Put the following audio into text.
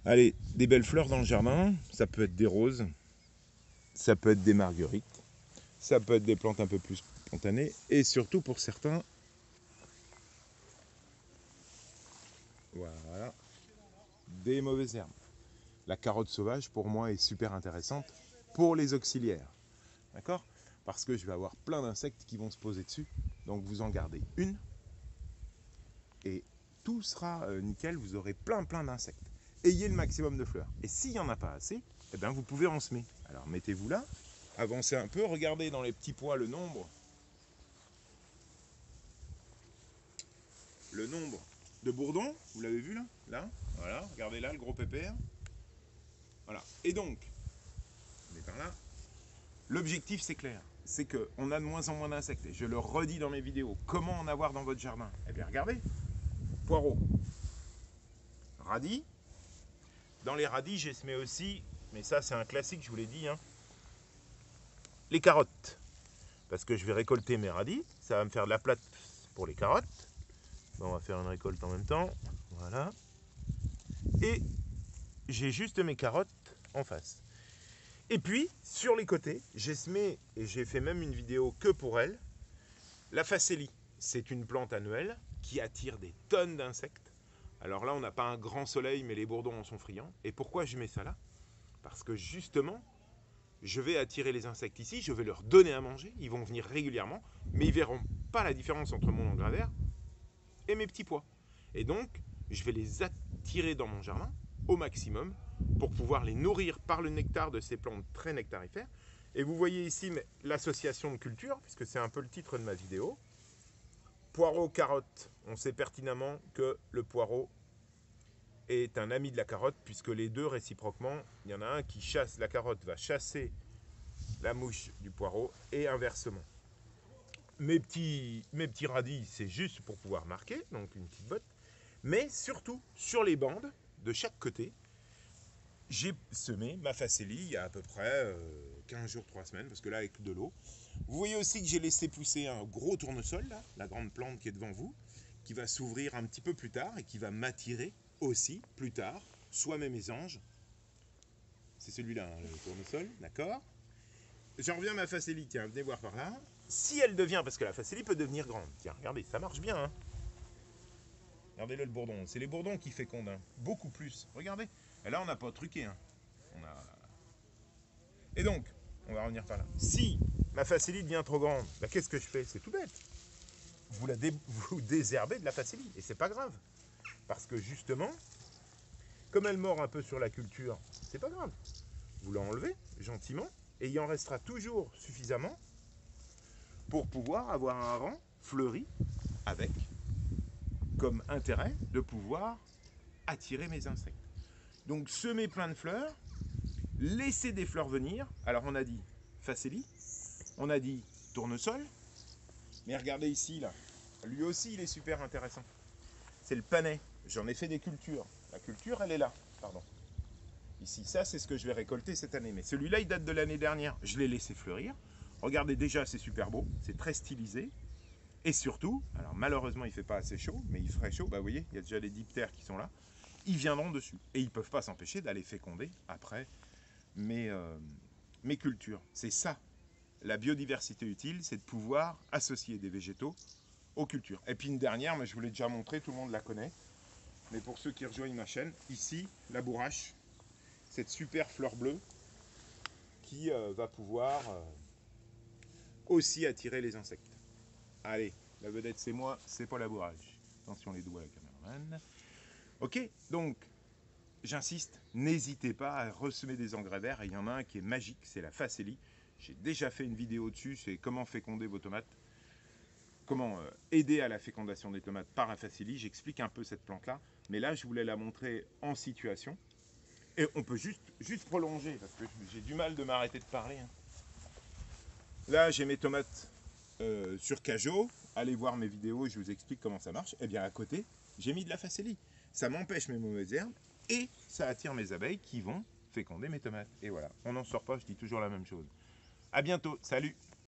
Allez, des belles fleurs dans le jardin, ça peut être des roses, ça peut être des marguerites, ça peut être des plantes un peu plus spontanées, et surtout pour certains, voilà, des mauvaises herbes. La carotte sauvage, pour moi, est super intéressante pour les auxiliaires, d'accord? Parce que je vais avoir plein d'insectes qui vont se poser dessus, donc vous en gardez une, et tout sera nickel, vous aurez plein d'insectes. Ayez le maximum de fleurs. Et s'il n'y en a pas assez, eh bien vous pouvez en semer. Alors mettez-vous là, avancez un peu, regardez dans les petits pois le nombre de bourdons, vous l'avez vu là? Là, voilà, regardez là le gros pépère. Voilà. Et donc, on est par là. L'objectif c'est clair, c'est qu'on a de moins en moins d'insectes. Et je le redis dans mes vidéos, comment en avoir dans votre jardin? Eh bien regardez, poireaux, radis. Dans les radis, j'ai semé aussi, mais ça c'est un classique, je vous l'ai dit, hein, les carottes. Parce que je vais récolter mes radis, ça va me faire de la place pour les carottes. Bon, on va faire une récolte en même temps, voilà. Et j'ai juste mes carottes en face. Et puis, sur les côtés, j'ai semé, et j'ai fait même une vidéo que pour elle, la facélie. C'est une plante annuelle qui attire des tonnes d'insectes. Alors là, on n'a pas un grand soleil, mais les bourdons en sont friands. Et pourquoi je mets ça là? Parce que justement, je vais attirer les insectes ici, je vais leur donner à manger, ils vont venir régulièrement, mais ils verront pas la différence entre mon engrais vert et mes petits pois. Et donc, je vais les attirer dans mon jardin au maximum pour pouvoir les nourrir par le nectar de ces plantes très nectarifères. Et vous voyez ici l'association de culture, puisque c'est un peu le titre de ma vidéo. Poireau, carotte, on sait pertinemment que le poireau est un ami de la carotte, puisque les deux réciproquement, il y en a un qui chasse, la carotte va chasser la mouche du poireau et inversement. Mes petits radis, c'est juste pour pouvoir marquer, donc une petite botte. Mais surtout, sur les bandes, de chaque côté, j'ai semé ma facélie il y a à peu près 15 jours, 3 semaines, parce que là, avec de l'eau. Vous voyez aussi que j'ai laissé pousser un gros tournesol, là, la grande plante qui est devant vous, qui va s'ouvrir un petit peu plus tard et qui va m'attirer aussi plus tard, soit mes mésanges. C'est celui-là, hein, le tournesol, d'accord? J'en reviens à ma facélie, tiens, venez voir par là. Si elle devient, parce que la facélie peut devenir grande, tiens, regardez, ça marche bien, hein. Regardez-le le bourdon, c'est les bourdons qui fécondent, hein. Beaucoup plus, regardez. Et là, on n'a pas truqué, hein. On a... Et donc, on va revenir par là. Si ma facélie devient trop grande, bah, qu'est-ce que je fais? C'est tout bête. Vous désherbez de la facélie, et c'est pas grave. Parce que justement, comme elle mord un peu sur la culture, c'est pas grave. Vous l'enlevez gentiment, et il en restera toujours suffisamment pour pouvoir avoir un rang fleuri avec comme intérêt de pouvoir attirer mes insectes. Donc semer plein de fleurs, laisser des fleurs venir. Alors on a dit facélie, on a dit tournesol, mais regardez ici là, lui aussi il est super intéressant. C'est le panais, j'en ai fait des cultures. La culture elle est là, pardon. Ici, ça c'est ce que je vais récolter cette année. Mais celui-là il date de l'année dernière, je l'ai laissé fleurir. Regardez déjà c'est super beau, c'est très stylisé. Et surtout, alors malheureusement il ne fait pas assez chaud, mais il ferait chaud, bah vous voyez, il y a déjà les diptères qui sont là, ils viendront dessus. Et ils ne peuvent pas s'empêcher d'aller féconder après mes cultures. C'est ça, la biodiversité utile, c'est de pouvoir associer des végétaux aux cultures. Et puis une dernière, mais je vous l'ai déjà montré, tout le monde la connaît, mais pour ceux qui rejoignent ma chaîne, ici, la bourrache, cette super fleur bleue qui va pouvoir aussi attirer les insectes. Allez, la vedette c'est moi, c'est pas la bourrage. Attention les doigts à la caméraman. Ok, donc j'insiste, n'hésitez pas à ressemer des engrais verts. Et il y en a un qui est magique, c'est la facélie. J'ai déjà fait une vidéo dessus, c'est comment féconder vos tomates. Comment aider à la fécondation des tomates par la facélie. J'explique un peu cette plante-là. Mais là, je voulais la montrer en situation. Et on peut juste prolonger, parce que j'ai du mal de m'arrêter de parler. Hein. Là, j'ai mes tomates sur Cajot, allez voir mes vidéos, je vous explique comment ça marche. Et bien à côté, j'ai mis de la facélie. Ça m'empêche mes mauvaises herbes et ça attire mes abeilles qui vont féconder mes tomates. Et voilà, on n'en sort pas, je dis toujours la même chose. A bientôt, salut!